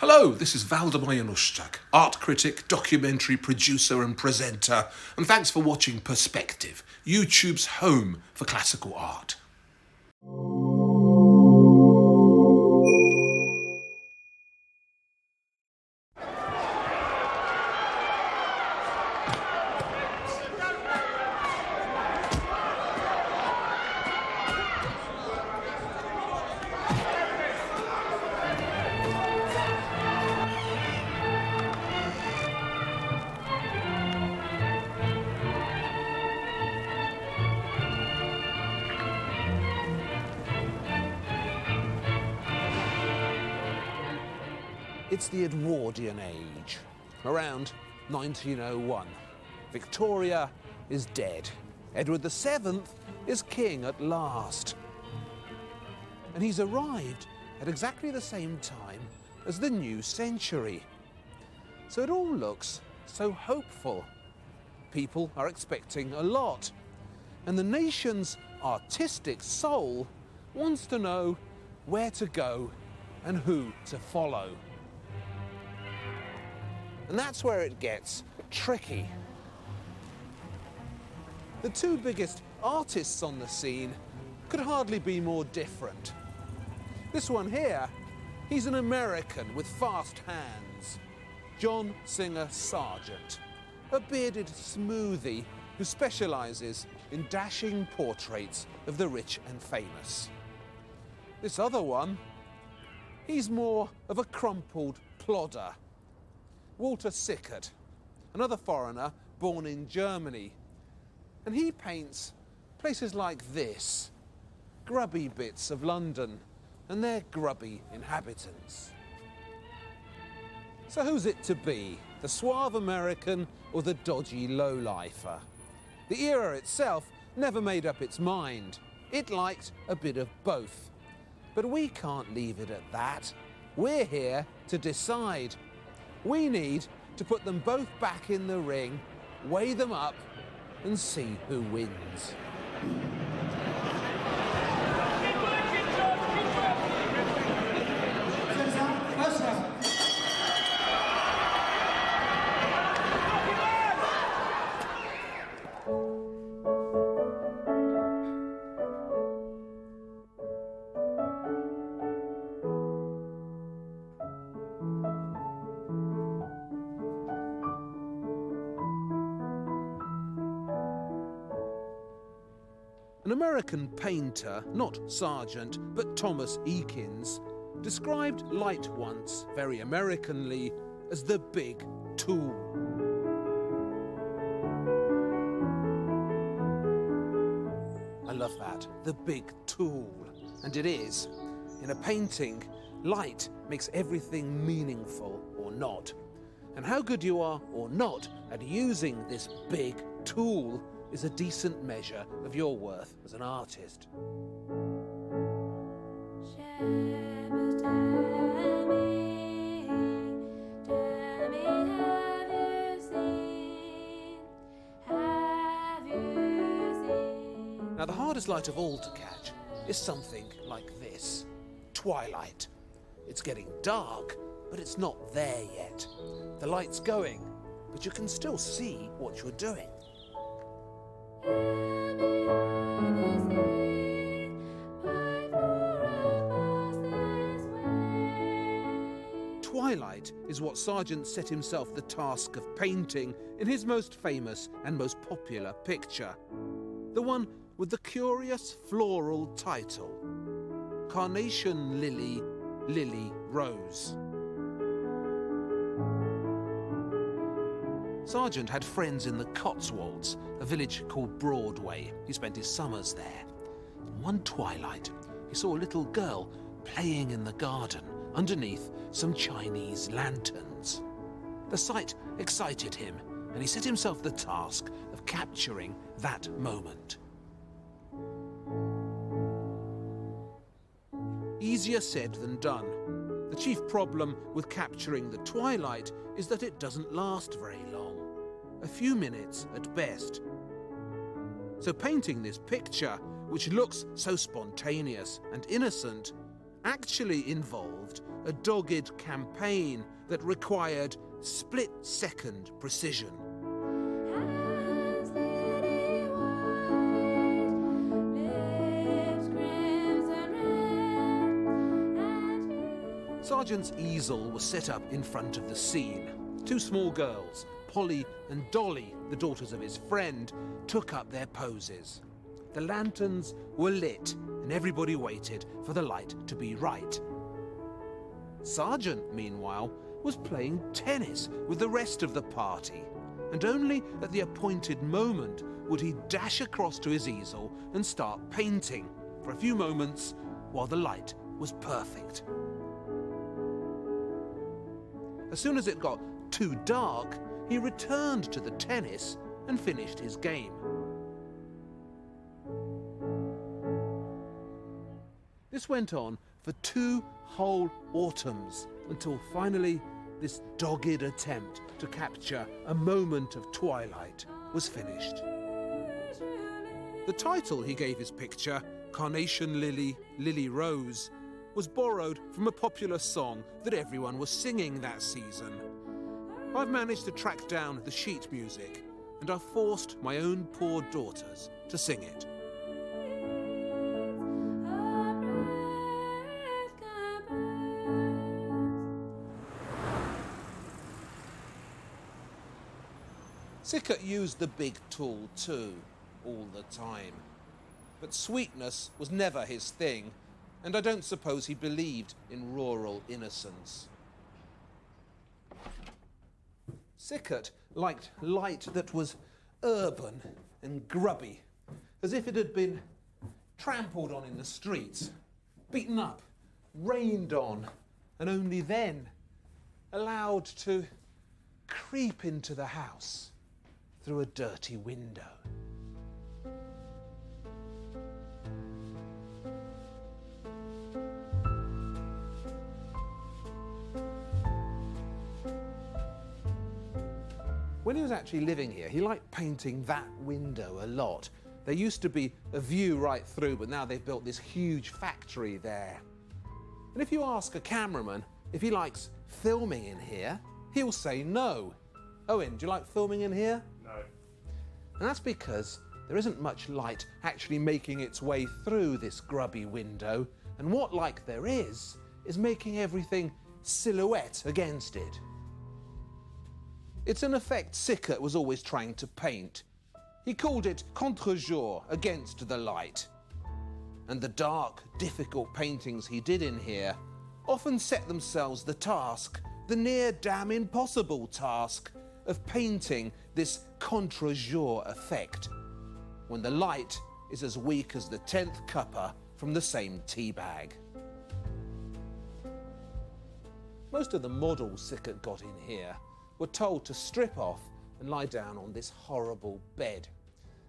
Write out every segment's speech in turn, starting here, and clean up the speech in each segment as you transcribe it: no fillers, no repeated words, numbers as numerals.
Hello, this is Waldemar Januszczak, art critic, documentary producer and presenter, and thanks for watching Perspective, YouTube's home for classical art. It's the Edwardian age, around 1901. Victoria is dead. Edward VII is king at last. And he's arrived at exactly the same time as the new century. So it all looks so hopeful. People are expecting a lot. And the nation's artistic soul wants to know where to go and who to follow. And that's where it gets tricky. The two biggest artists on the scene could hardly be more different. This one here, he's an American with fast hands, John Singer Sargent, a bearded smoothie who specializes in dashing portraits of the rich and famous. This other one, he's more of a crumpled plodder, Walter Sickert, another foreigner born in Germany. And he paints places like this, grubby bits of London and their grubby inhabitants. So who's it to be, the suave American or the dodgy lowlifer? The era itself never made up its mind. It liked a bit of both. But we can't leave it at that. We're here to decide. We need to put them both back in the ring, weigh them up, and see who wins. An American painter, not Sargent, but Thomas Eakins, described light once, very Americanly, as the big tool. I love that, the big tool. And it is. In a painting, light makes everything meaningful or not. And how good you are or not at using this big tool is a decent measure of your worth as an artist. Now, the hardest light of all to catch is something like this, twilight. It's getting dark, but it's not there yet. The light's going, but you can still see what you're doing. Twilight is what Sargent set himself the task of painting in his most famous and most popular picture. The one with the curious floral title, Carnation Lily, Lily Rose. Sargent had friends in the Cotswolds, a village called Broadway. He spent his summers there. One twilight, he saw a little girl playing in the garden underneath some Chinese lanterns. The sight excited him, and he set himself the task of capturing that moment. Easier said than done. The chief problem with capturing the twilight is that it doesn't last very long. A few minutes at best. So painting this picture, which looks so spontaneous and innocent, actually involved a dogged campaign that required split-second precision. Sargent's easel was set up in front of the scene. Two small girls, Polly and Dolly, the daughters of his friend, took up their poses. The lanterns were lit and everybody waited for the light to be right. Sargent, meanwhile, was playing tennis with the rest of the party, and only at the appointed moment would he dash across to his easel and start painting for a few moments while the light was perfect. As soon as it got too dark, he returned to the tennis and finished his game. This went on for 2 whole autumns until finally this dogged attempt to capture a moment of twilight was finished. The title he gave his picture, Carnation Lily, Lily Rose, was borrowed from a popular song that everyone was singing that season. I've managed to track down the sheet music, and I've forced my own poor daughters to sing it. Sickert used the big tool too, all the time. But sweetness was never his thing, and I don't suppose he believed in rural innocence. Sickert liked light that was urban and grubby, as if it had been trampled on in the streets, beaten up, rained on, and only then allowed to creep into the house through a dirty window. When he was actually living here, he liked painting that window a lot. There used to be a view right through, but now they've built this huge factory there. And if you ask a cameraman if he likes filming in here, he'll say no. Owen, do you like filming in here? No. And that's because there isn't much light actually making its way through this grubby window, and what light there is making everything silhouette against it. It's an effect Sickert was always trying to paint. He called it contre-jour, against the light. And the dark, difficult paintings he did in here often set themselves the task, the near damn impossible task, of painting this contre-jour effect, when the light is as weak as the 10th cuppa from the same tea bag. Most of the models Sickert got in here were told to strip off and lie down on this horrible bed.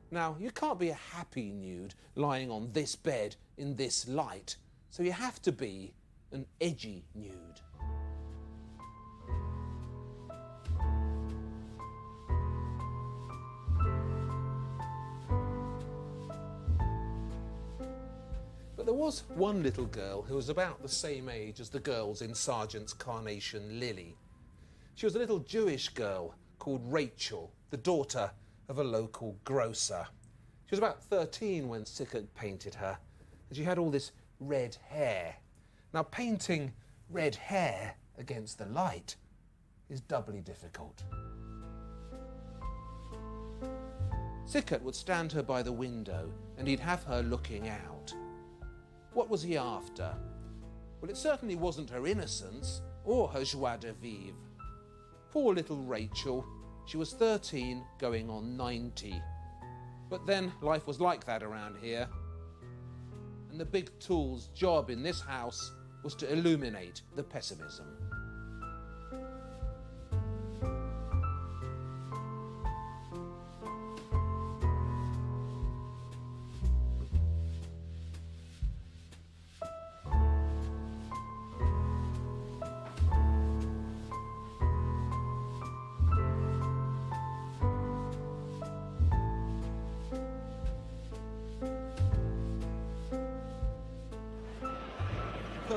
Now, you can't be a happy nude lying on this bed in this light, so you have to be an edgy nude. But there was one little girl who was about the same age as the girls in Sargent's Carnation Lily. She was a little Jewish girl called Rachel, the daughter of a local grocer. She was about 13 when Sickert painted her, and she had all this red hair. Now, painting red hair against the light is doubly difficult. Sickert would stand her by the window, and he'd have her looking out. What was he after? Well, it certainly wasn't her innocence or her joie de vivre. Poor little Rachel. She was 13 going on 90. But then life was like that around here. And the big tool's job in this house was to illuminate the pessimism.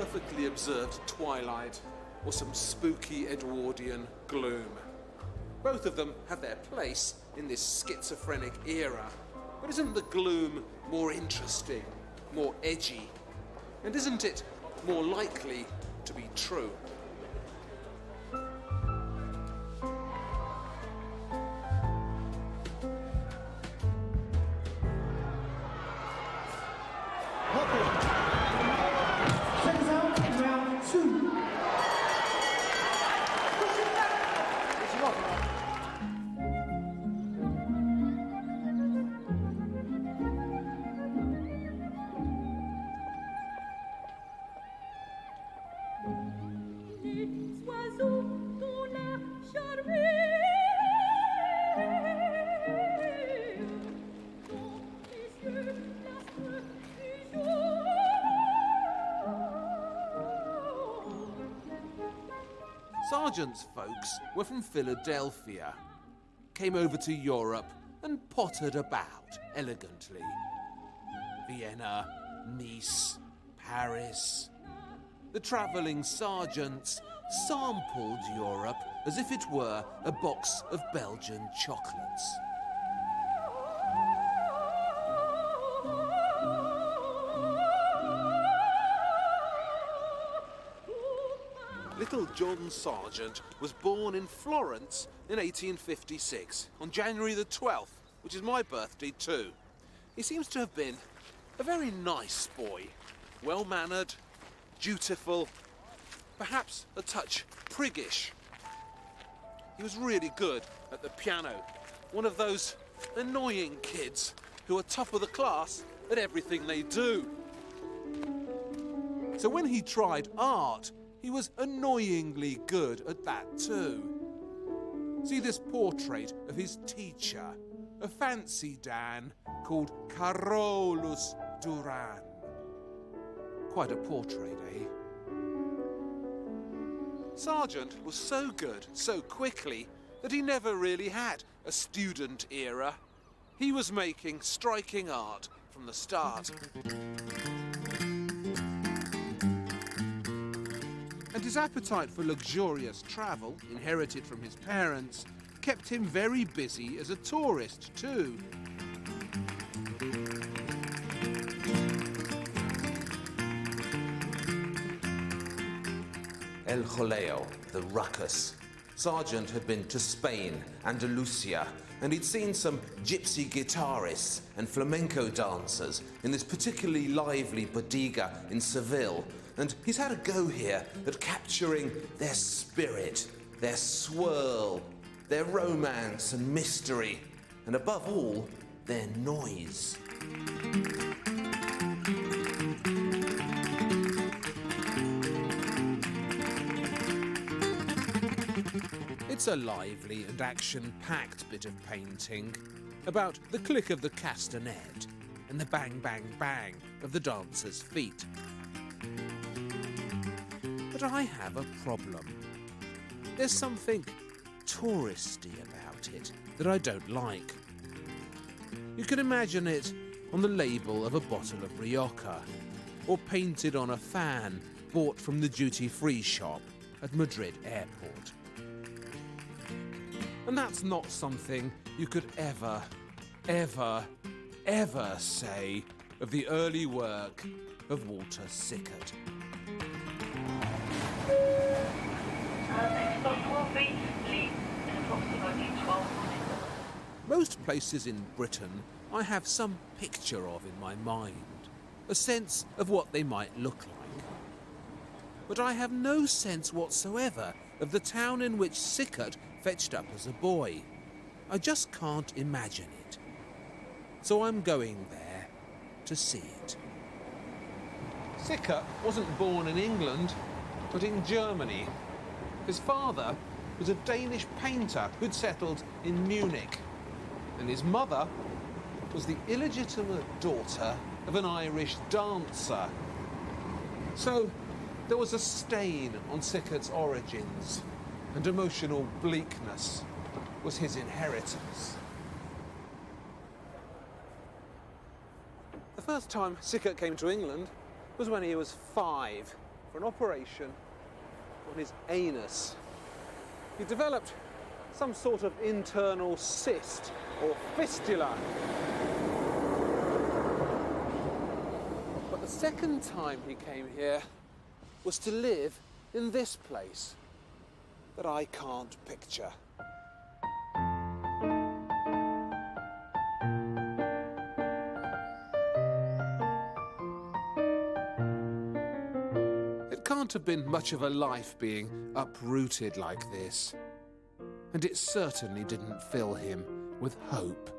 perfectly observed twilight or some spooky Edwardian gloom. Both of them have their place in this schizophrenic era, but isn't the gloom more interesting, more edgy? And isn't it more likely to be true? Sargent's folks were from Philadelphia, came over to Europe and pottered about elegantly. Vienna, Nice, Paris. The travelling Sargents sampled Europe as if it were a box of Belgian chocolates. Little John Sargent was born in Florence in 1856, on January the 12th, which is my birthday too. He seems to have been a very nice boy, well-mannered, dutiful, perhaps a touch priggish. He was really good at the piano, one of those annoying kids who are top of the class at everything they do. So when he tried art, he was annoyingly good at that too. See this portrait of his teacher, a fancy Dan called Carolus Duran. Quite a portrait, eh? Sargent was so good so quickly that he never really had a student era. He was making striking art from the start. And his appetite for luxurious travel, inherited from his parents, kept him very busy as a tourist too. El Joleo, the ruckus. Sargent had been to Spain, Andalusia, and he'd seen some gypsy guitarists and flamenco dancers in this particularly lively bodega in Seville, and he's had a go here at capturing their spirit, their swirl, their romance and mystery, and above all, their noise. It's a lively and action-packed bit of painting about the click of the castanet and the bang, bang, bang of the dancer's feet. But I have a problem. There's something touristy about it that I don't like. You can imagine it on the label of a bottle of Rioja, or painted on a fan bought from the duty-free shop at Madrid airport. And that's not something you could ever, ever, ever say of the early work of Walter Sickert. Next stop will be Leeds in approximately 12 minutes. Most places in Britain I have some picture of in my mind, a sense of what they might look like. But I have no sense whatsoever of the town in which Sickert fetched up as a boy. I just can't imagine it. So I'm going there to see it. Sickert wasn't born in England, but in Germany. His father was a Danish painter who'd settled in Munich, and his mother was the illegitimate daughter of an Irish dancer. So there was a stain on Sickert's origins, and emotional bleakness was his inheritance. The first time Sickert came to England was when he was 5, for an operation on his anus. He developed some sort of internal cyst or fistula. But the second time he came here was to live in this place that I can't picture. It can't have been much of a life being uprooted like this, and it certainly didn't fill him with hope.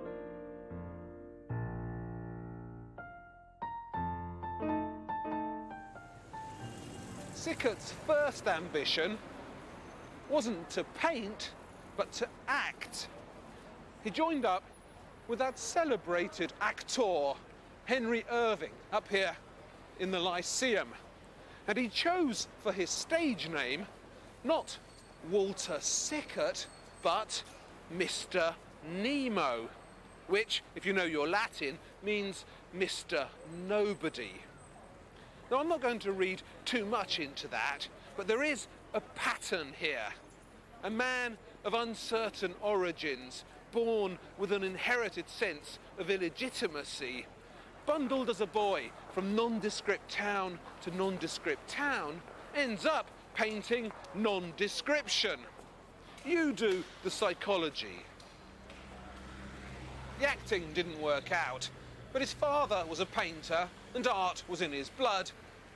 Sickert's first ambition wasn't to paint, but to act. He joined up with that celebrated actor, Henry Irving, up here in the Lyceum. And he chose for his stage name not Walter Sickert, but Mr. Nemo, which, if you know your Latin, means Mr. Nobody. Now, I'm not going to read too much into that, but there is a pattern here. A man of uncertain origins, born with an inherited sense of illegitimacy, bundled as a boy from nondescript town to nondescript town, ends up painting nondescription. You do the psychology. The acting didn't work out, but his father was a painter and art was in his blood,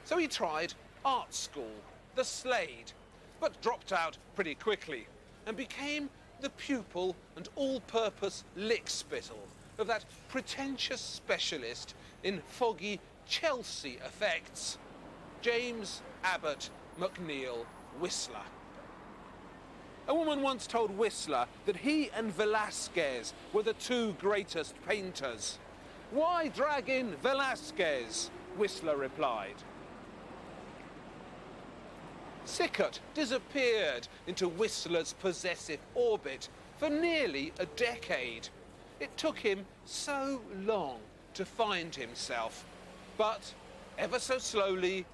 so he tried art school, the Slade, but dropped out pretty quickly and became the pupil and all-purpose lickspittle of that pretentious specialist in foggy Chelsea effects, James Abbott Mcneil Whistler. A woman once told Whistler that he and Velázquez were the two greatest painters. "Why drag in Velázquez?" Whistler replied. Sickert disappeared into Whistler's possessive orbit for nearly a decade. It took him so long to find himself, but ever so slowly,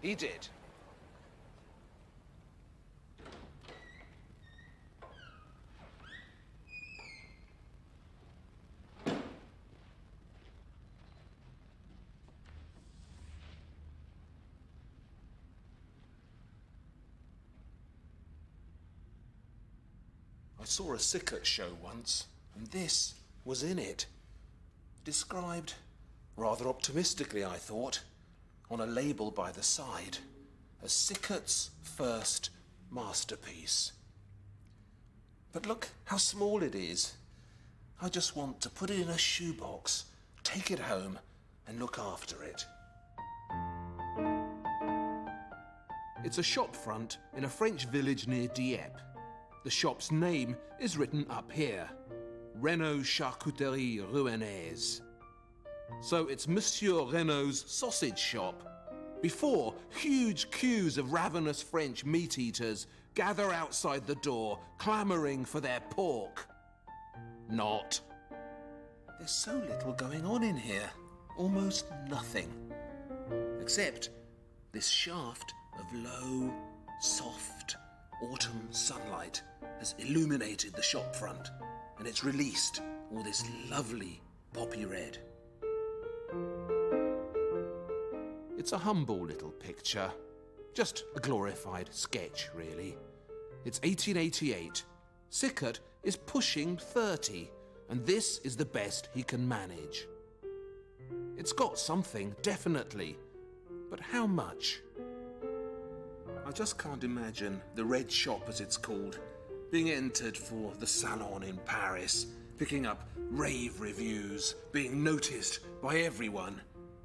he did. I saw a Sickert show once, and this was in it. Described, rather optimistically I thought, on a label by the side, as Sickert's first masterpiece. But look how small it is. I just want to put it in a shoebox, take it home, and look after it. It's a shop front in a French village near Dieppe. The shop's name is written up here, Renault Charcuterie Rouennaise. So it's Monsieur Renault's sausage shop. Before, huge queues of ravenous French meat-eaters gather outside the door, clamouring for their pork. Not. There's so little going on in here. Almost nothing. Except this shaft of low, soft, autumn sunlight has illuminated the shop front, and it's released all this lovely poppy red. It's a humble little picture, just a glorified sketch, really. It's 1888. Sickert is pushing 30, and this is the best he can manage. It's got something, definitely, but how much? I just can't imagine the Red Shop, as it's called, being entered for the Salon in Paris, picking up rave reviews, being noticed by everyone,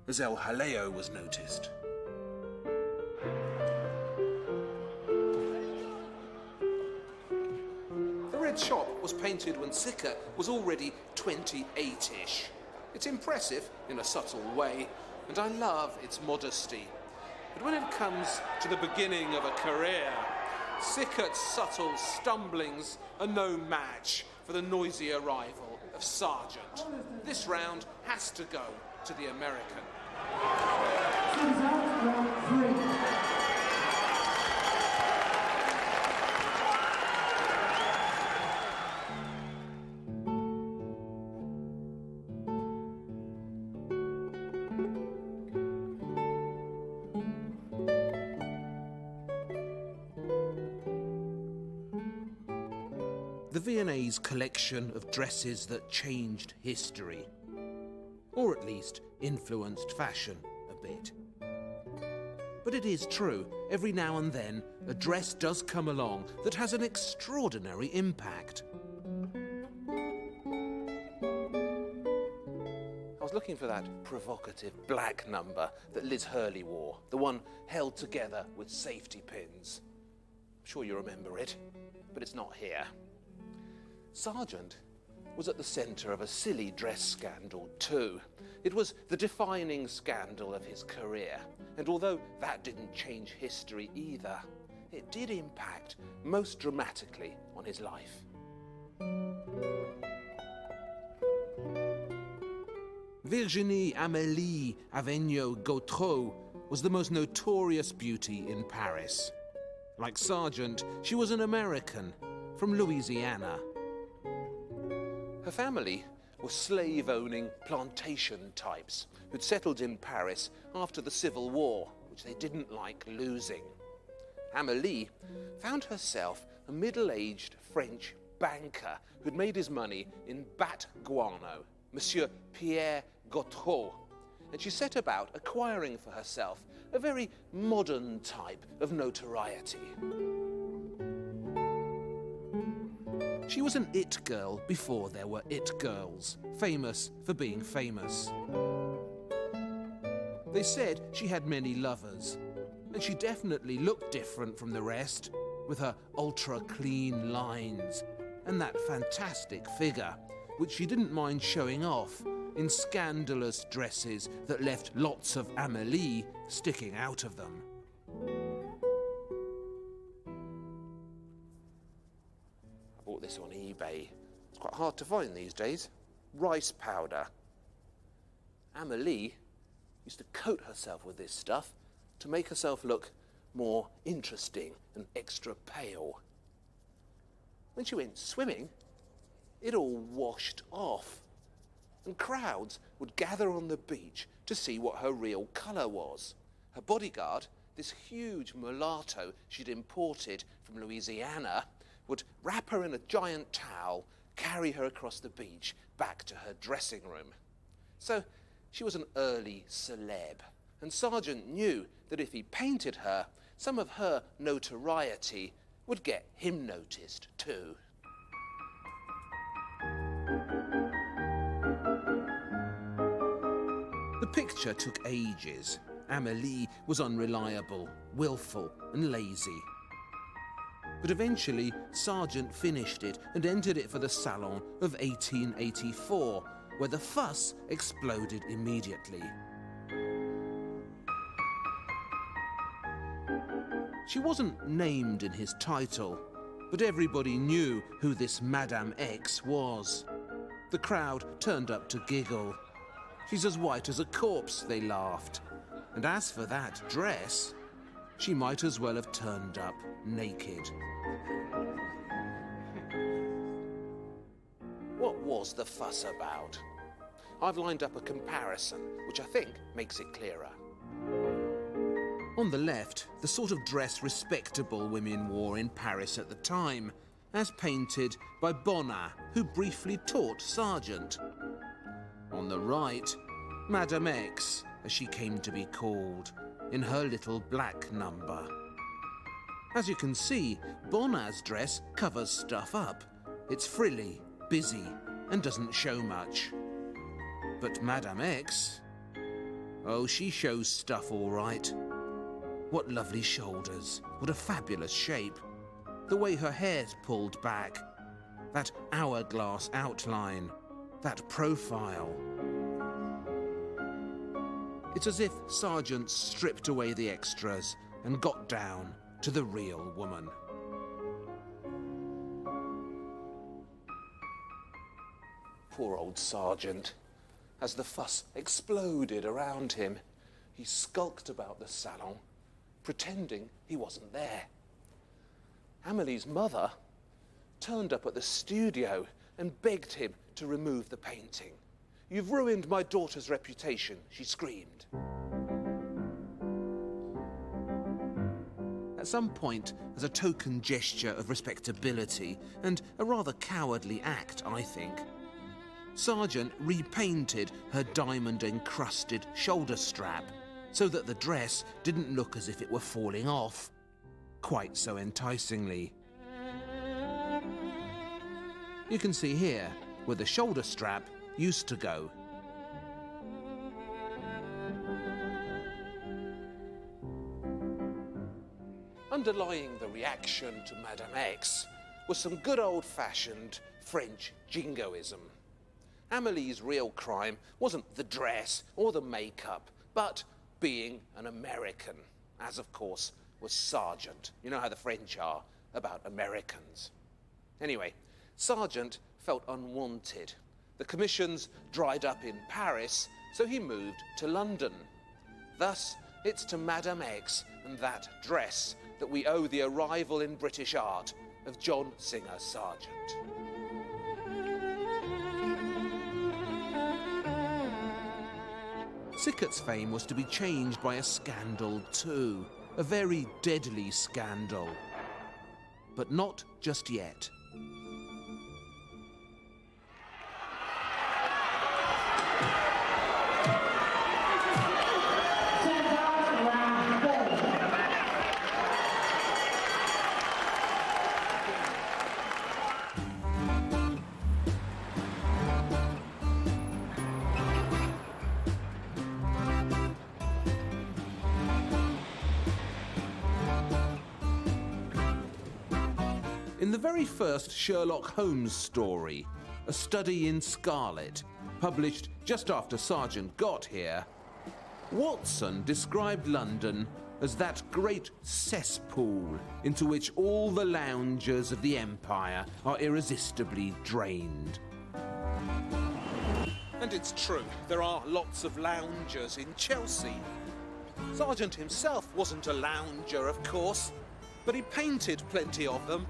as El Jaleo was noticed. The Red Shop was painted when Sickert was already 28-ish. It's impressive in a subtle way, and I love its modesty. But when it comes to the beginning of a career, Sickert's subtle stumblings are no match for the noisy arrival of Sargent. This round has to go to the American. The V&A's collection of dresses that changed history, or at least influenced fashion a bit. But it is true, every now and then, a dress does come along that has an extraordinary impact. I was looking for that provocative black number that Liz Hurley wore, the one held together with safety pins. I'm sure you remember it, but it's not here. Sargent was at the centre of a silly dress scandal too. It was the defining scandal of his career, and although that didn't change history either, it did impact most dramatically on his life. Virginie Amélie Avegno-Gautreau was the most notorious beauty in Paris. Like Sargent, she was an American from Louisiana. Her family were slave-owning plantation types who'd settled in Paris after the Civil War, which they didn't like losing. Amélie found herself a middle-aged French banker who'd made his money in bat guano, Monsieur Pierre Gautreau, and she set about acquiring for herself a very modern type of notoriety. She was an it girl before there were it girls, famous for being famous. They said she had many lovers, and she definitely looked different from the rest, with her ultra-clean lines and that fantastic figure, which she didn't mind showing off in scandalous dresses that left lots of Amélie sticking out of them. I bought this on eBay. It's quite hard to find these days. Rice powder. Amélie used to coat herself with this stuff to make herself look more interesting and extra pale. When she went swimming, it all washed off, and crowds would gather on the beach to see what her real colour was. Her bodyguard, this huge mulatto she'd imported from Louisiana, would wrap her in a giant towel, carry her across the beach back to her dressing room. So she was an early celeb, and Sargent knew that if he painted her, some of her notoriety would get him noticed too. The picture took ages. Amélie was unreliable, willful and lazy. But eventually, Sargent finished it and entered it for the Salon of 1884, where the fuss exploded immediately. She wasn't named in his title, but everybody knew who this Madame X was. The crowd turned up to giggle. She's as white as a corpse, they laughed. And as for that dress, she might as well have turned up naked. What was the fuss about? I've lined up a comparison, which I think makes it clearer. On the left, the sort of dress respectable women wore in Paris at the time, as painted by Bonnat, who briefly taught Sargent. On the right, Madame X, as she came to be called, in her little black number. As you can see, Bonnat's dress covers stuff up. It's frilly, busy, and doesn't show much. But Madame X, oh, she shows stuff all right. What lovely shoulders, what a fabulous shape. The way her hair's pulled back, that hourglass outline, that profile. It's as if Sargent stripped away the extras and got down to the real woman. Poor old Sargent. As the fuss exploded around him, he skulked about the salon, pretending he wasn't there. Amélie's mother turned up at the studio and begged him to remove the painting. "You've ruined my daughter's reputation," she screamed. At some point, as a token gesture of respectability, and a rather cowardly act, I think, Sargent repainted her diamond-encrusted shoulder strap so that the dress didn't look as if it were falling off quite so enticingly. You can see here where the shoulder strap used to go. Underlying the reaction to Madame X was some good old-fashioned French jingoism. Amelie's real crime wasn't the dress or the makeup, but being an American, as of course was Sargent. You know how the French are about Americans. Anyway, Sargent felt unwanted. The commissions dried up in Paris, so he moved to London. Thus, it's to Madame X and that dress that we owe the arrival in British art of John Singer Sargent. Sickert's fame was to be changed by a scandal too, a very deadly scandal. But not just yet. In the very first Sherlock Holmes story, A Study in Scarlet, published just after Sargent got here, Watson described London as that great cesspool into which all the loungers of the empire are irresistibly drained. And it's true, there are lots of loungers in Chelsea. Sargent himself wasn't a lounger, of course, but he painted plenty of them.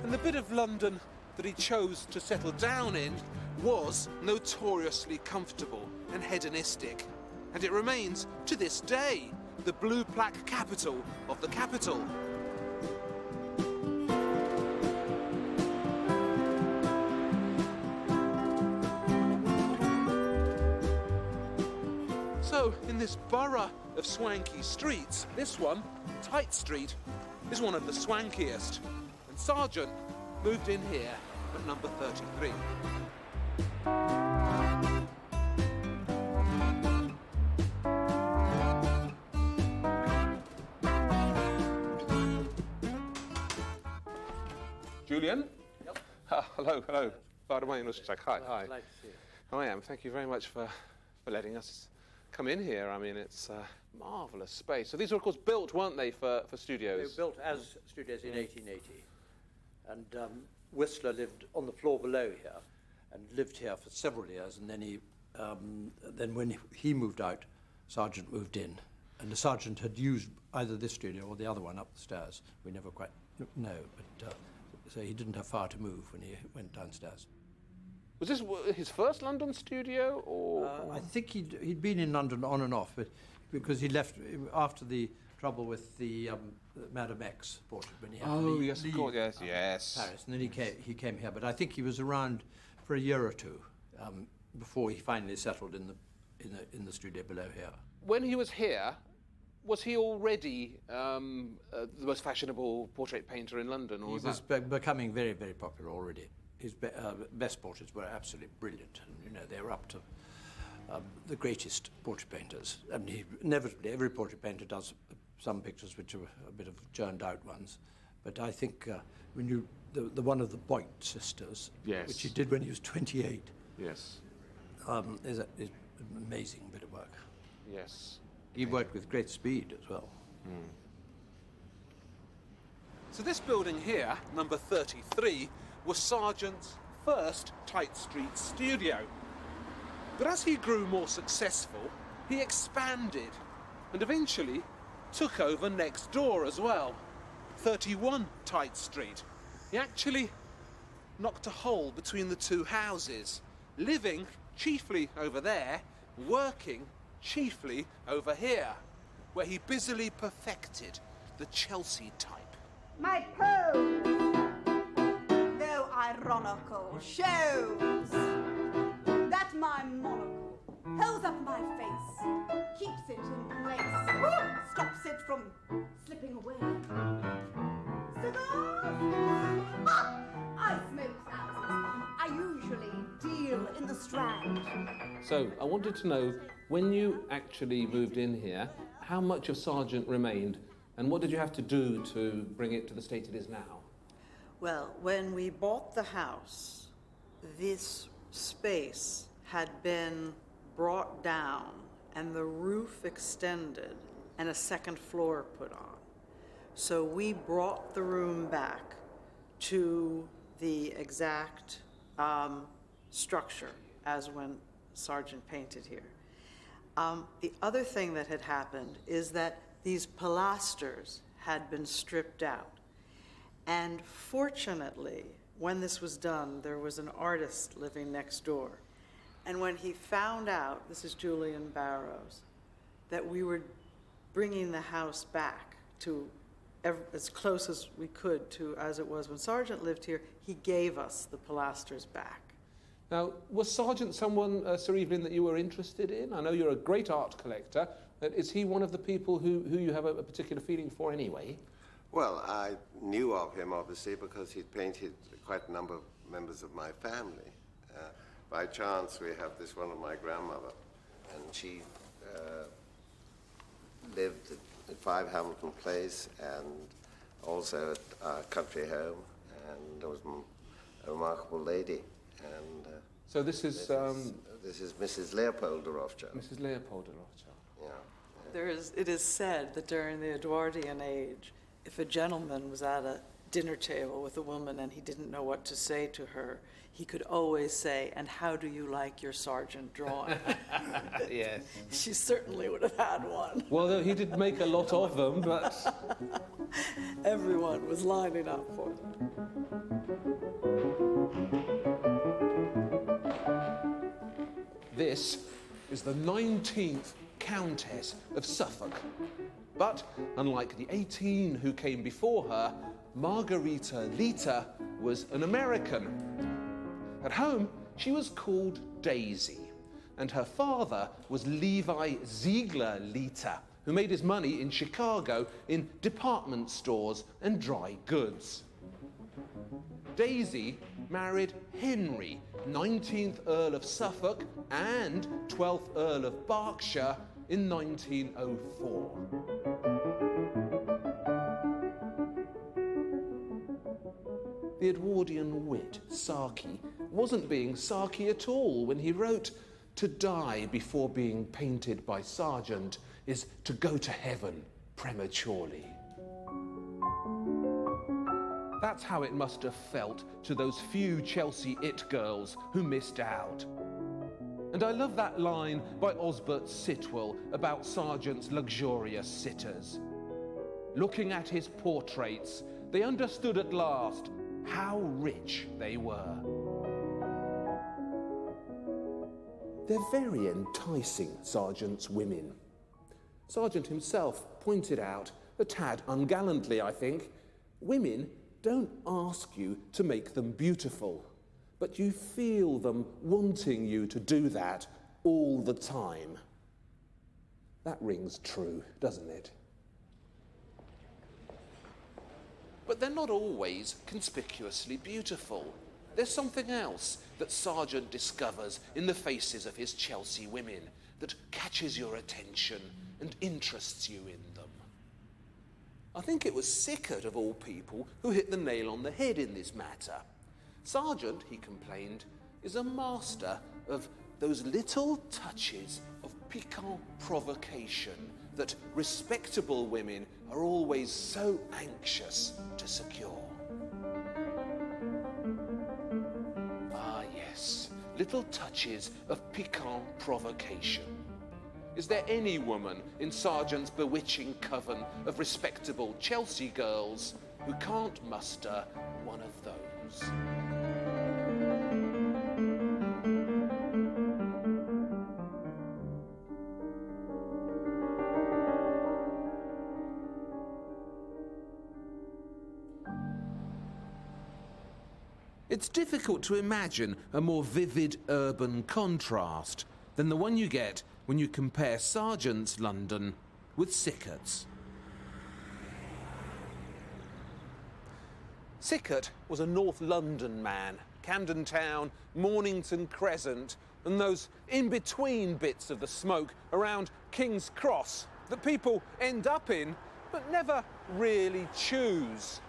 And the bit of London that he chose to settle down in was notoriously comfortable and hedonistic. And it remains, to this day, the blue plaque capital of the capital. So, in this borough of swanky streets, this one, Tite Street, is one of the swankiest. And Sargent moved in here at number 33. Julian? Yep. Hello. Waldemar Januszczak. Hi. Glad to see you. I am. Thank you very much for letting us come in here. I mean, it's a marvellous space. So these were, of course, built, weren't they, for studios? They were built as studios in 1880. And Whistler lived on the floor below here and lived here for several years. And then when he moved out, Sargent moved in. And the Sargent had used either this studio or the other one up the stairs. We never quite know. But, so he didn't have far to move when he went downstairs. Was this his first London studio, or...? I think he'd been in London on and off, but because he left after the trouble with the Madame X portrait when he had to leave, yes, of course, yes. Paris, and then he came here. But I think he was around for a year or two before he finally settled in the studio below here. When he was here, was he already the most fashionable portrait painter in London, or He was becoming very, very popular already. His best portraits were absolutely brilliant, and they were up to the greatest portrait painters. And inevitably, every portrait painter does some pictures which are a bit of churned out ones. But I think when the one of the Boyd sisters, yes, which he did when he was 28, yes, is an amazing bit of work. Yes. He worked with great speed as well. Mm. So this building here, number 33, was Sargent's first Tite Street studio. But as he grew more successful, he expanded and eventually took over next door as well. 31 Tite Street. He actually knocked a hole between the two houses, living chiefly over there, working chiefly over here, where he busily perfected the Chelsea type. My pose, though ironical, shows that my monocle holds up my face, keeps it in place, stops it from slipping away. Cigars? I smoke thousands. I usually deal in the Strand. So, I wanted to know, when you actually moved in here, how much of Sargent remained, and what did you have to do to bring it to the state it is now? Well, when we bought the house, this space had been brought down and the roof extended and a second floor put on. So we brought the room back to the exact structure as when Sargent painted here. The other thing that had happened is that these pilasters had been stripped out. And fortunately, when this was done, there was an artist living next door. And when he found out, this is Julian Barrows, that we were bringing the house back to as close as we could to as it was when Sargent lived here, he gave us the pilasters back. Now, was Sargent someone, Sir Evelyn, that you were interested in? I know you're a great art collector. Is he one of the people who you have a particular feeling for anyway? Well, I knew of him, obviously, because he'd painted quite a number of members of my family. By chance, we have this one of my grandmother, and she lived at 5 Hamilton Place and also at our country home, and was a remarkable lady. And so this is Mrs. Leopold de Rothschild. Mrs. Leopold de Rothschild. Yeah. It is said that during the Edwardian age, if a gentleman was at a dinner table with a woman and he didn't know what to say to her, he could always say, "And how do you like your Sargent drawing?" Yes. She certainly would have had one. Well, he did make a lot of them, but Everyone was lining up for them. this is the 19th Countess of Suffolk. But unlike the 18 who came before her, Margarita Lita was an American. At home, she was called Daisy, and her father was Levi Ziegler Lita, who made his money in Chicago in department stores and dry goods. Daisy married Henry, 19th Earl of Suffolk and 12th Earl of Berkshire, in 1904. The Edwardian wit, Saki, wasn't being Saki at all when he wrote, "To die before being painted by Sargent is to go to heaven prematurely." That's how it must have felt to those few Chelsea it girls who missed out. And I love that line by Osbert Sitwell about Sargent's luxurious sitters. Looking at his portraits, they understood at last how rich they were. They're very enticing, Sargent's women. Sargent himself pointed out, a tad ungallantly, I think, women don't ask you to make them beautiful, but you feel them wanting you to do that all the time. That rings true, doesn't it? But they're not always conspicuously beautiful. There's something else that Sargent discovers in the faces of his Chelsea women that catches your attention and interests you in them. I think it was Sickert, of all people, who hit the nail on the head in this matter. Sargent, he complained, is a master of those little touches of piquant provocation that respectable women are always so anxious to secure. Ah, yes, little touches of piquant provocation. Is there any woman in Sargent's bewitching coven of respectable Chelsea girls who can't muster one of those? It's difficult to imagine a more vivid urban contrast than the one you get when you compare Sargent's London with Sickert's. Sickert was a North London man. Camden Town, Mornington Crescent, and those in-between bits of the smoke around King's Cross that people end up in but never really choose.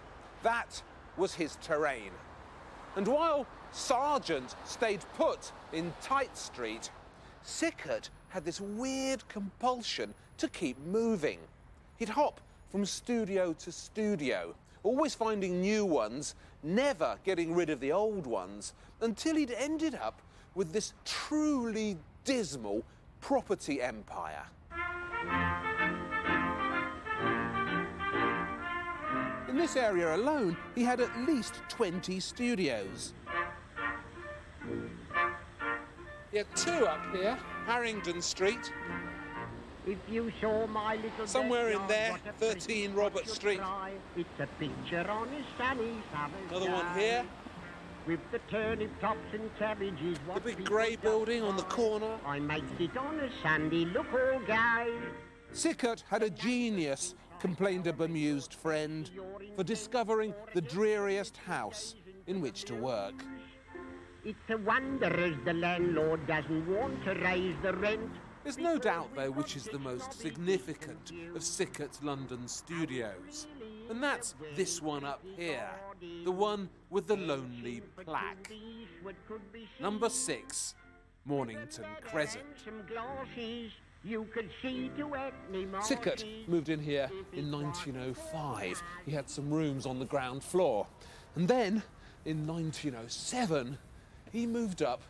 That was his terrain. And while Sargent stayed put in Tite Street, Sickert had this weird compulsion to keep moving. He'd hop from studio to studio, always finding new ones, never getting rid of the old ones, until he'd ended up with this truly dismal property empire. In this area alone, he had at least 20 studios. He had 2 up here, Harrington Street. If you saw my little Somewhere in backyard, there, what a 13 pretty Robert spot Street. you'd cry. It's a picture on a sunny summer's Another one day. here. With the turnip tops and cabbages. The big grey building on the corner. I makes it on a Sunday look all gay. Sickert had a genius, complained a bemused friend, for discovering the dreariest house in which to work. It's a wonder as the landlord doesn't want to raise the rent. There's no doubt, though, which is the most significant of Sickert's London studios. And that's this one up here, the one with the lonely plaque. Number 6, Mornington Crescent. Sickert moved in here in 1905. He had some rooms on the ground floor. And then, in 1907, he moved up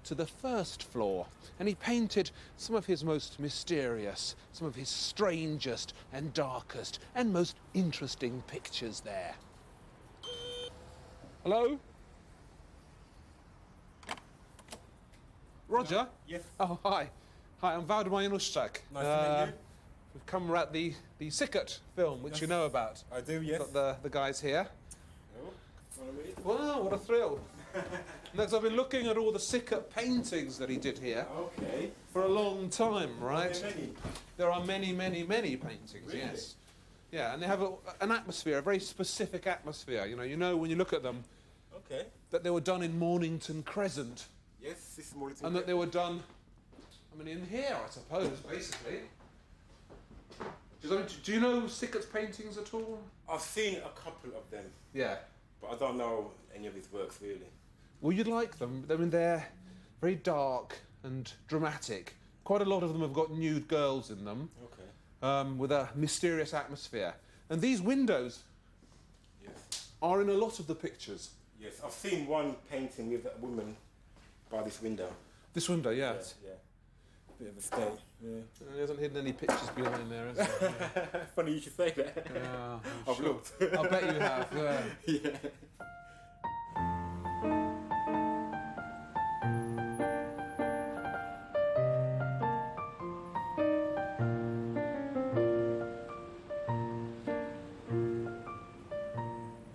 to the first floor, and he painted some of his most mysterious, some of his strangest and darkest and most interesting pictures there. Hello? Roger? Yes. Oh, hi. Hi, I'm Waldemar Januszczak. Nice to meet you. We've come at the Sickert film, which Yes. you know about. I do, yes. Got the guys here. Oh, follow me. Wow, what a thrill. Next, I've been looking at all the Sickert paintings that he did here Okay. for a long time, right? Are there many? There are many, many, many paintings, Really? yes. Yeah, and they have an atmosphere, a very specific atmosphere. You know when you look at them, Okay. that they were done in Mornington Crescent, Yes, this is more little. and that they were done, in here, I suppose, basically. Do you know Sickert's paintings at all? I've seen a couple of them, Yeah. but I don't know any of his works really. Well, you'd like them. They're very dark and dramatic. Quite a lot of them have got nude girls in them, Okay. with a mysterious atmosphere. And these windows Yes. are in a lot of the pictures. Yes, I've seen one painting with a woman by this window. This window, yes. Yeah. Bit of a state. Yeah. He hasn't hidden any pictures behind there, has he? Funny you should say that. Yeah, I've sure. looked. I bet you have, yeah. Yeah.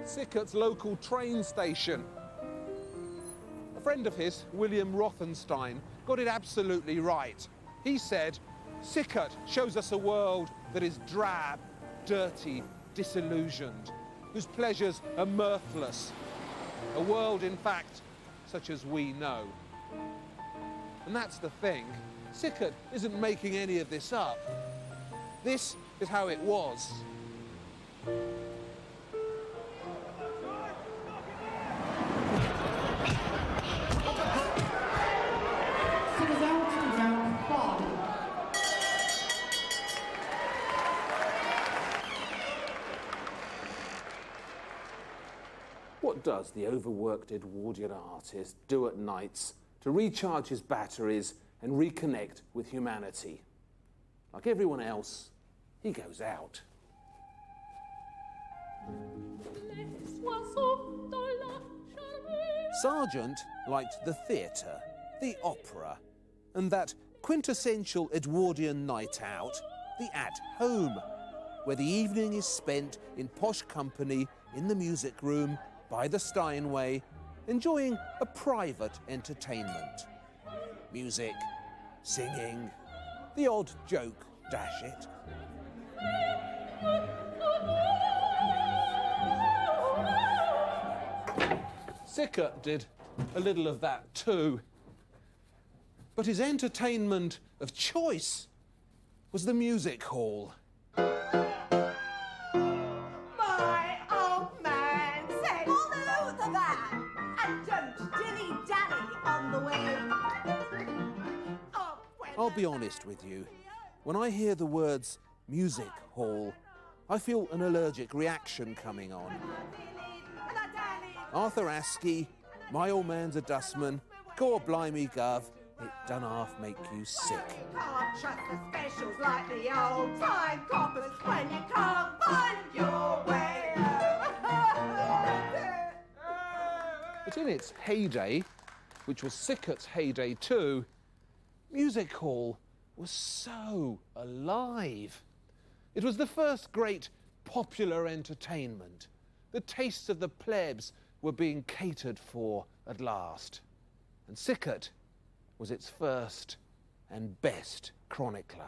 Sickert's local train station. A friend of his, William Rothenstein, got it absolutely right. He said, Sickert shows us a world that is drab, dirty, disillusioned, whose pleasures are mirthless. A world, in fact, such as we know. And that's the thing. Sickert isn't making any of this up. This is how it was. What does the overworked Edwardian artist do at nights to recharge his batteries and reconnect with humanity? Like everyone else, he goes out. Sargent liked the theatre, the opera, and that quintessential Edwardian night out, the at-home, where the evening is spent in posh company in the music room, by the Steinway, enjoying a private entertainment. Music, singing, the odd joke, dash it. Sickert did a little of that too. But his entertainment of choice was the music hall. My old man said, follow the van and don't dilly-dally on the way. I'll be honest with you. When I hear the words music hall, I feel an allergic reaction coming on. Arthur Askey, my old man's a dustman, gore blimey gov, it done half make you sick. Can't trust the specials like the old time coppers when you can't find your way home. But in its heyday, which was Sickert's heyday too, music hall was so alive. It was the first great popular entertainment. The tastes of the plebs were being catered for at last. And Sickert was its first and best chronicler.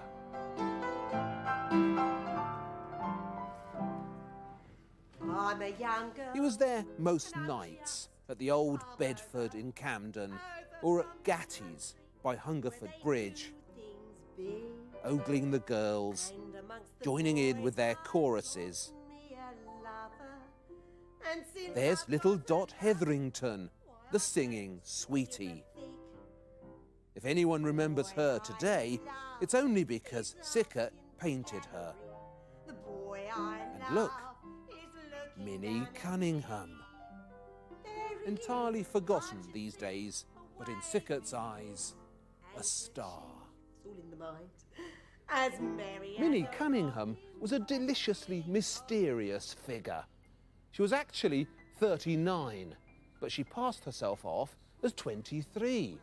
I'm a young girl. He was there most nights, at the old Bedford in Camden, or at Gatty's by Hungerford Bridge, ogling the girls, joining in with their choruses. There's little Dot Hetherington, the singing sweetie. If anyone remembers her today, it's only because Sickert painted her. And look, Minnie Cunningham. Entirely forgotten these days, but in Sickert's eyes, a star. Minnie Cunningham was a deliciously mysterious figure. She was actually 39, but she passed herself off as 23.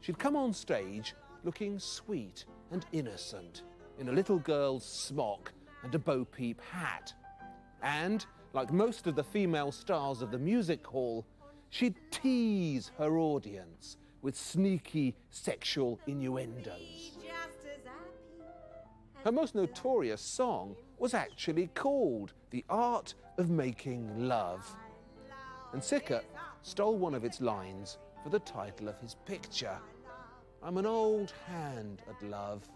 She'd come on stage looking sweet and innocent, in a little girl's smock and a bo-peep hat. And, like most of the female stars of the music hall, she'd tease her audience with sneaky sexual innuendos. Her most notorious song was actually called The Art of Making Love. And Sickert stole one of its lines for the title of his picture. I'm an old hand at love,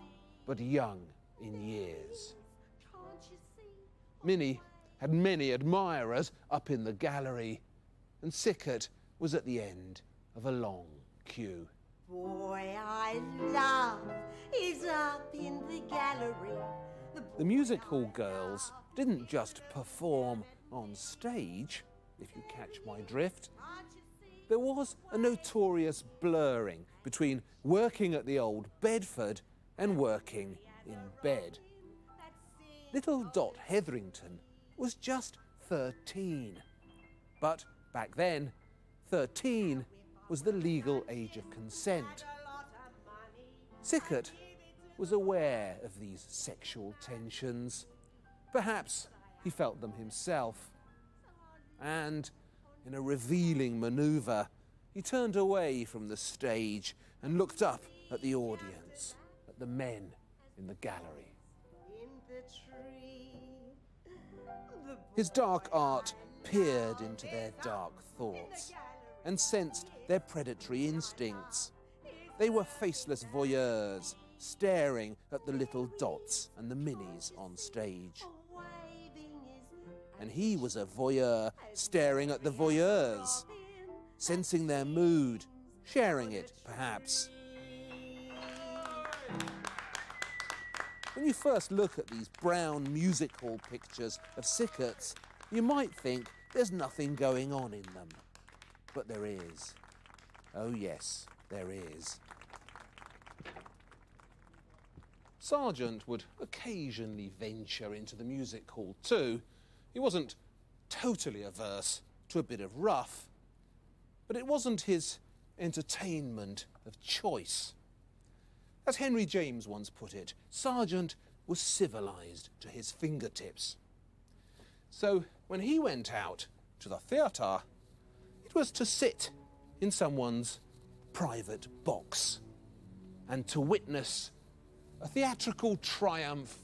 but young in years. Minnie had many admirers up in the gallery, and Sickert was at the end of a long queue. Boy I love is up in the gallery. The music hall girls didn't just perform on stage, if you catch my drift. There was a notorious blurring between working at the old Bedford and working in bed. Little Dot Hetherington was just 13. But back then, 13 was the legal age of consent. Sickert was aware of these sexual tensions. Perhaps he felt them himself. And in a revealing manoeuvre, he turned away from the stage and looked up at the audience, at the men in the gallery. His dark art peered into their dark thoughts and sensed their predatory instincts. They were faceless voyeurs, staring at the little dots and the minis on stage. And he was a voyeur, staring at the voyeurs, sensing their mood, sharing it, perhaps. When you first look at these brown music hall pictures of Sickert's, you might think there's nothing going on in them. But there is. Oh yes, there is. Sargent would occasionally venture into the music hall too. He wasn't totally averse to a bit of rough, but it wasn't his entertainment of choice. As Henry James once put it, Sargent was civilised to his fingertips. So when he went out to the theatre, he It was to sit in someone's private box and to witness a theatrical triumph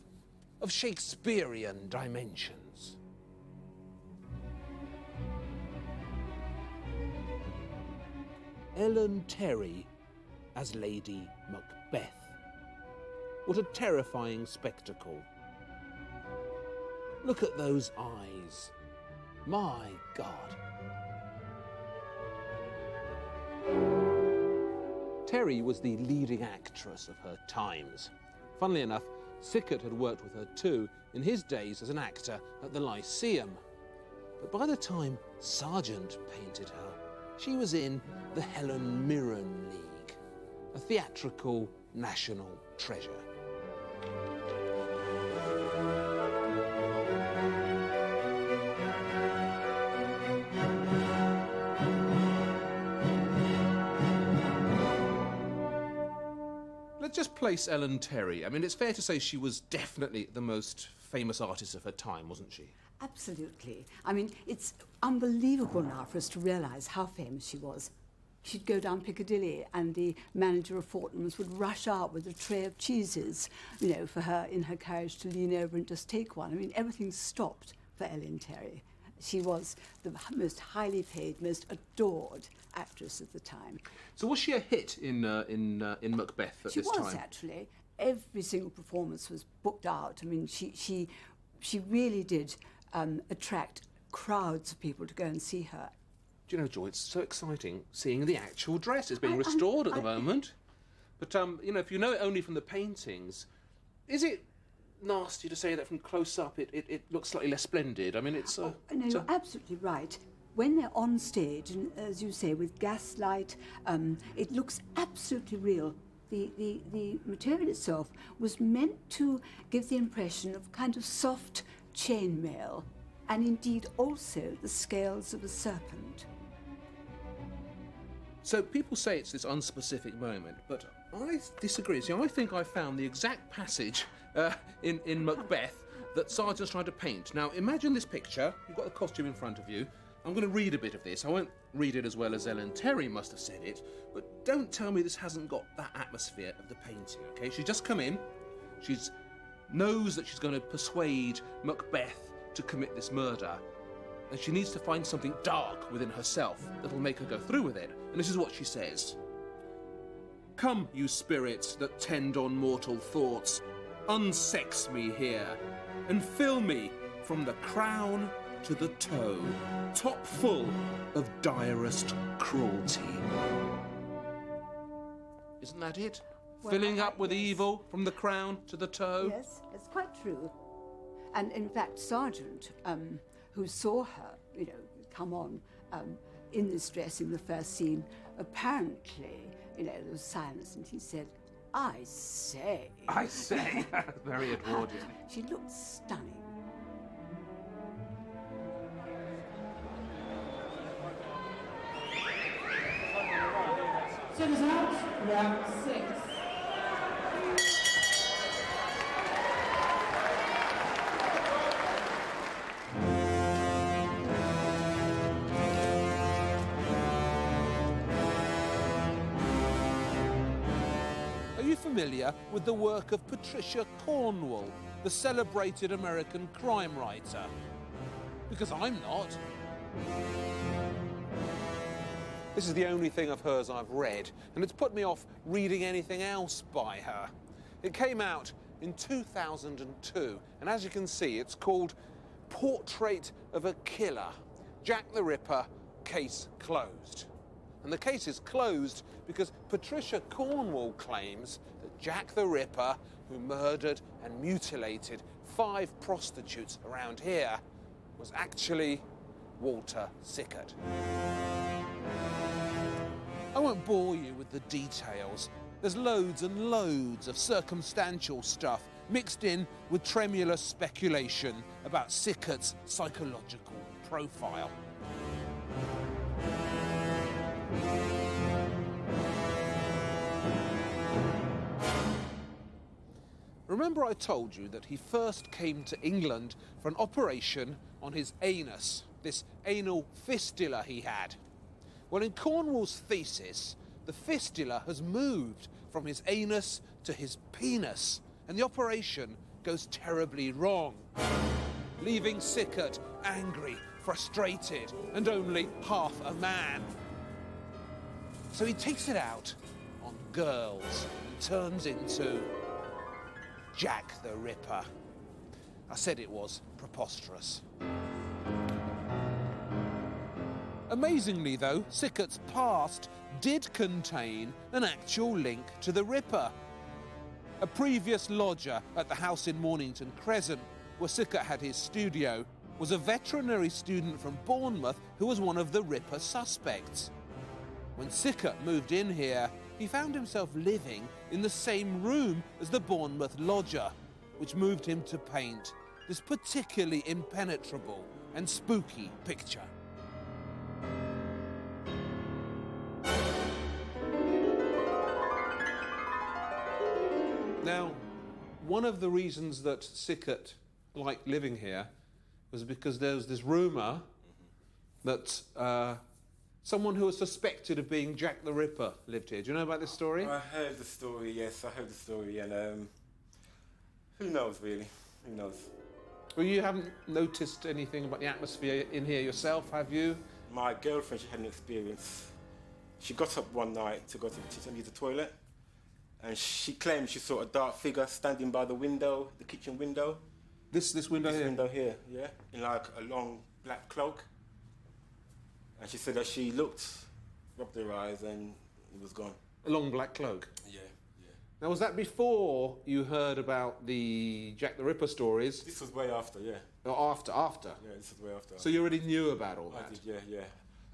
of Shakespearean dimensions. Ellen Terry as Lady Macbeth. What a terrifying spectacle. Look at those eyes. My God. Terry was the leading actress of her times. Funnily enough, Sickert had worked with her too in his days as an actor at the Lyceum. But by the time Sargent painted her, she was in the Helen Mirren League, a theatrical national treasure. Let's just place Ellen Terry. I mean, it's fair to say she was definitely the most famous artist of her time, wasn't she? Absolutely. I mean, it's unbelievable now for us to realise how famous she was. She'd go down Piccadilly and the manager of Fortnum's would rush out with a tray of cheeses, you know, for her in her carriage to lean over and just take one. I mean, everything stopped for Ellen Terry. She was the most highly paid, most adored actress of the time. So was she a hit in Macbeth at this time? She was, actually. Every single performance was booked out. I mean, she really did attract crowds of people to go and see her. Do you know, Joy, it's so exciting seeing the actual dress. It's being restored at the moment. But, you know, if you know it only from the paintings, is it nasty to say that from close up it looks slightly less splendid? I mean, it's... No, you're absolutely right. When they're on stage, and as you say, with gaslight, it looks absolutely real. The material itself was meant to give the impression of kind of soft chainmail, and indeed also the scales of a serpent. So people say it's this unspecific moment, but I disagree. See, I think I found the exact passage in Macbeth that Sargent's trying to paint. Now, imagine this picture. You've got the costume in front of you. I'm going to read a bit of this. I won't read it as well as Ellen Terry must have said it, but don't tell me this hasn't got that atmosphere of the painting, OK? She's just come in. She knows that she's going to persuade Macbeth to commit this murder, and she needs to find something dark within herself that'll make her go through with it. And this is what she says. Come, you spirits that tend on mortal thoughts, unsex me here, and fill me from the crown to the toe, top full of direst cruelty. Isn't that it? Well, Filling up with evil from the crown to the toe? Yes, it's quite true. And in fact, Sargent, who saw her, you know, come on in this dress in the first scene, apparently, you know, there was silence, and he said, I say. I say. Very Edwardian. She looked stunning. Centers out, round 6. Are you familiar with the work of Patricia Cornwell, the celebrated American crime writer? Because I'm not. This is the only thing of hers I've read, and it's put me off reading anything else by her. It came out in 2002, and as you can see, it's called Portrait of a Killer, Jack the Ripper, Case Closed. And the case is closed because Patricia Cornwell claims that Jack the Ripper, who murdered and mutilated 5 prostitutes around here, was actually Walter Sickert. I won't bore you with the details. There's loads and loads of circumstantial stuff mixed in with tremulous speculation about Sickert's psychological profile. Remember I told you that he first came to England for an operation on his anus, this anal fistula he had. Well, in Cornwall's thesis, the fistula has moved from his anus to his penis, and the operation goes terribly wrong, leaving Sickert angry, frustrated, and only half a man. So he takes it out on girls and turns into Jack the Ripper. I said it was preposterous. Amazingly, though, Sickert's past did contain an actual link to the Ripper. A previous lodger at the house in Mornington Crescent, where Sickert had his studio, was a veterinary student from Bournemouth who was one of the Ripper suspects. When Sickert moved in here, he found himself living in the same room as the Bournemouth lodger, which moved him to paint this particularly impenetrable and spooky picture. Now, one of the reasons that Sickert liked living here was because there was this rumour that someone who was suspected of being Jack the Ripper lived here. Do you know about this story? I heard the story, yes, I heard the story, and who knows, really? Who knows? Well, you haven't noticed anything about the atmosphere in here yourself, have you? My girlfriend, she had an experience. She got up one night to go to use the toilet, and she claimed she saw a dark figure standing by the window, the kitchen window. This window here? This window here, yeah, in like a long black cloak. And she said that she looked, rubbed her eyes, and it was gone. A long black cloak? Yeah, yeah. Now, was that before you heard about the Jack the Ripper stories? This was way after, yeah. Or after? Yeah, this was way after. So you already knew about all that? I did, yeah.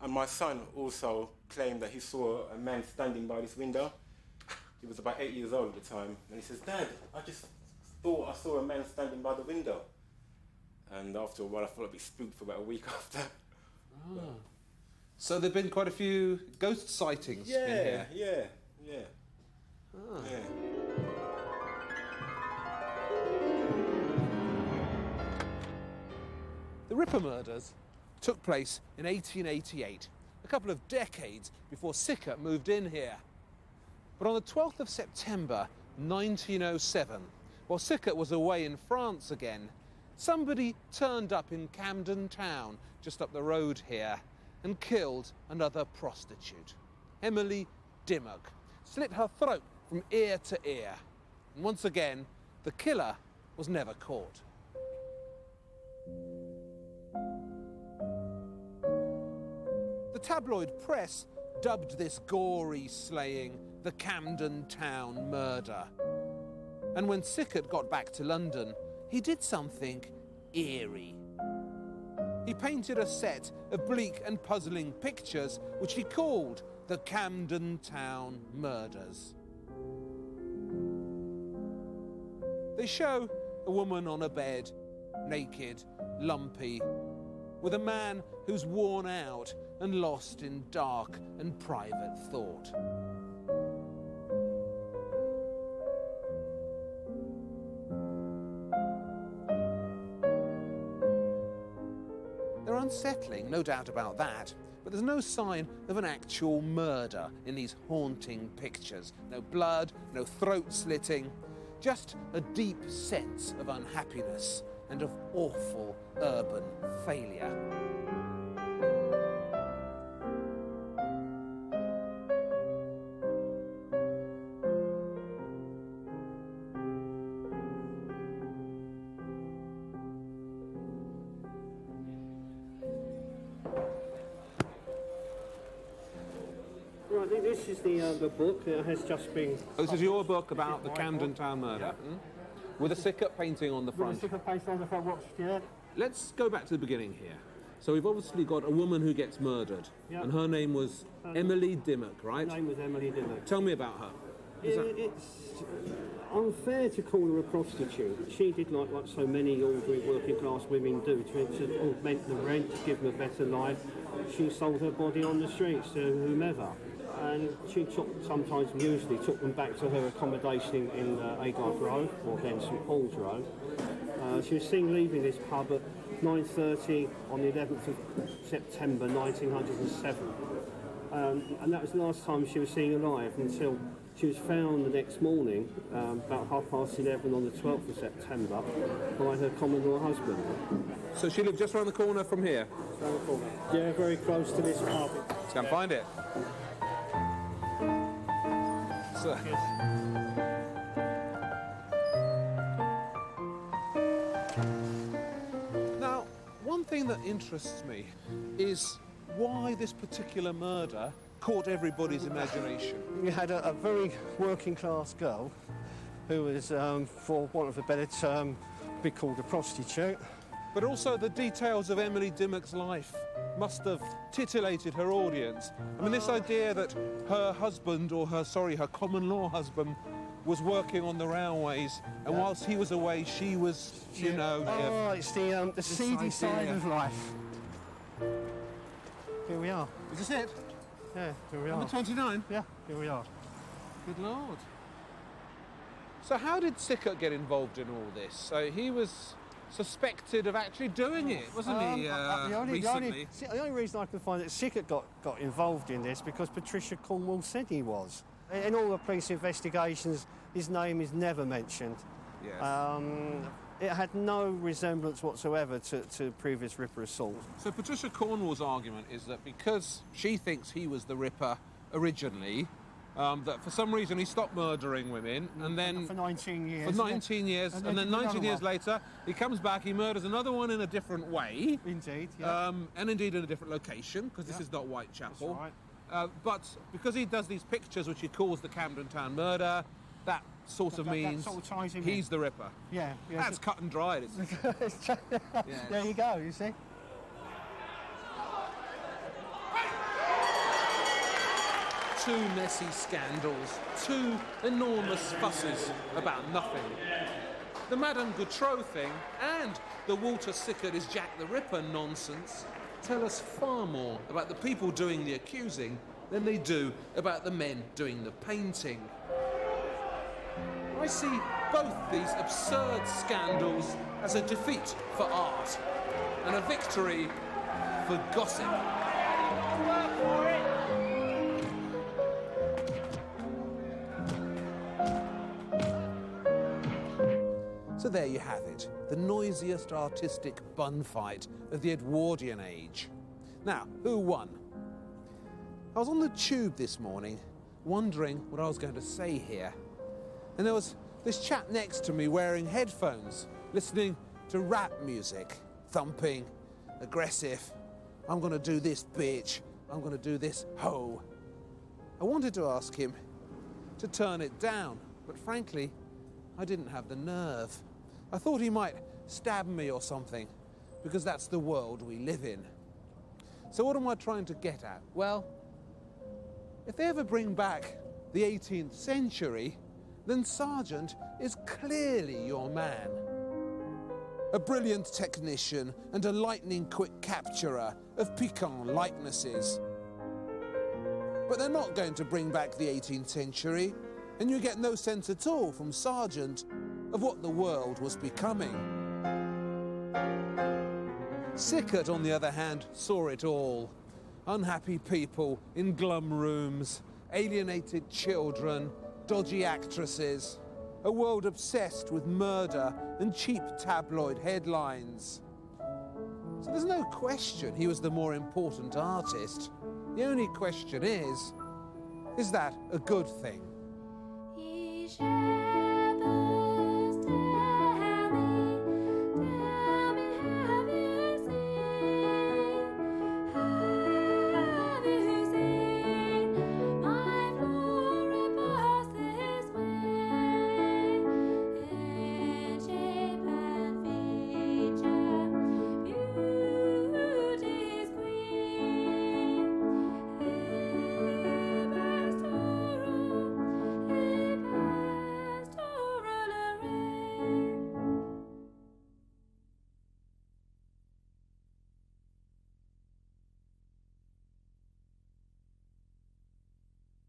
And my son also claimed that he saw a man standing by this window. He was about 8 years old at the time. And he says, Dad, I just thought I saw a man standing by the window. And after a while, I felt a bit spooked for about a week after. Oh. So there have been quite a few ghost sightings in here? Yeah. Ah. Yeah. The Ripper murders took place in 1888, a couple of decades before Sickert moved in here. But on the 12th of September 1907, while Sickert was away in France again, somebody turned up in Camden town, just up the road here, and killed another prostitute. Emily Dimmock slit her throat from ear to ear. And once again, the killer was never caught. The tabloid press dubbed this gory slaying the Camden Town murder. And when Sickert got back to London, he did something eerie. He painted a set of bleak and puzzling pictures, which he called the Camden Town Murders. They show a woman on a bed, naked, lumpy, with a man who's worn out and lost in dark and private thought. They're unsettling, no doubt about that, but there's no sign of an actual murder in these haunting pictures. No blood, no throat slitting, just a deep sense of unhappiness and of awful urban failure. Right, this is the book that has just been... Oh, this is your book about the Camden Town murder? Yeah. Mm? With a Sickert painting on the front. With a Sickert painting on the front, yeah. Let's go back to the beginning here. So we've obviously got a woman who gets murdered, and her name was Emily Dimmock, right? Her name was Emily Dimmock. Tell me about her. It's unfair to call her a prostitute. She did like so many ordinary working class women do, to augment the rent, to give them a better life. She sold her body on the streets to whomever. And she usually took them back to her accommodation in Agar Grove, or then St Paul's Road. She was seen leaving this pub at 9:30 on the 11th of September 1907. and that was the last time she was seen alive until she was found the next morning, about 11:30 on the 12th of September, by her common-law husband. So she lived just around the corner from here? Around the corner. Yeah, very close to this pub. Let's go and find it. So. Now, one thing that interests me is why this particular murder caught everybody's imagination. You had a very working-class girl who was, for want of a better term, be called a prostitute. But also the details of Emily Dimmock's life must have titillated her audience. I mean, this idea that her husband, or her common-law husband, was working on the railways, and whilst he was away, she was, you know... Oh, it's the seedy side of life. Here we are. Is this it? Yeah, here we are. Number 29? Yeah, here we are. Good Lord. So how did Sickert get involved in all this? So he was suspected of actually doing it, wasn't he, recently? The only reason I can find that Sickert got involved in this because Patricia Cornwall said he was. In all the police investigations, his name is never mentioned. Yes. It had no resemblance whatsoever to previous Ripper assaults. So Patricia Cornwall's argument is that because she thinks he was the Ripper originally, that for some reason he stopped murdering women, and then... For 19 years. For 19 years, and then 19 years later, he comes back, he murders another one in a different way. Indeed, yeah. And indeed in a different location, because this is not Whitechapel. That's right. But because he does these pictures, which he calls the Camden Town murder, that sort of means sort of ties him he's in. the Ripper. Yeah. That's cut and dried. Yes. There you go, you see. Two messy scandals, two enormous fusses about nothing. The Madame Gautreau thing and the Walter Sickert is Jack the Ripper nonsense tell us far more about the people doing the accusing than they do about the men doing the painting. I see both these absurd scandals as a defeat for art and a victory for gossip. So there you have it, the noisiest artistic bun fight of the Edwardian age. Now, who won? I was on the tube this morning, wondering what I was going to say here. And there was this chap next to me wearing headphones, listening to rap music, thumping, aggressive. I'm going to do this, bitch. I'm going to do this, ho. I wanted to ask him to turn it down, but frankly, I didn't have the nerve. I thought he might stab me or something, because that's the world we live in. So what am I trying to get at? Well, if they ever bring back the 18th century, then Sargent is clearly your man. A brilliant technician and a lightning-quick capturer of piquant likenesses. But they're not going to bring back the 18th century, and you get no sense at all from Sargent of what the world was becoming. Sickert, on the other hand, saw it all. Unhappy people in glum rooms, alienated children, dodgy actresses, a world obsessed with murder and cheap tabloid headlines. So there's no question he was the more important artist. The only question is that a good thing?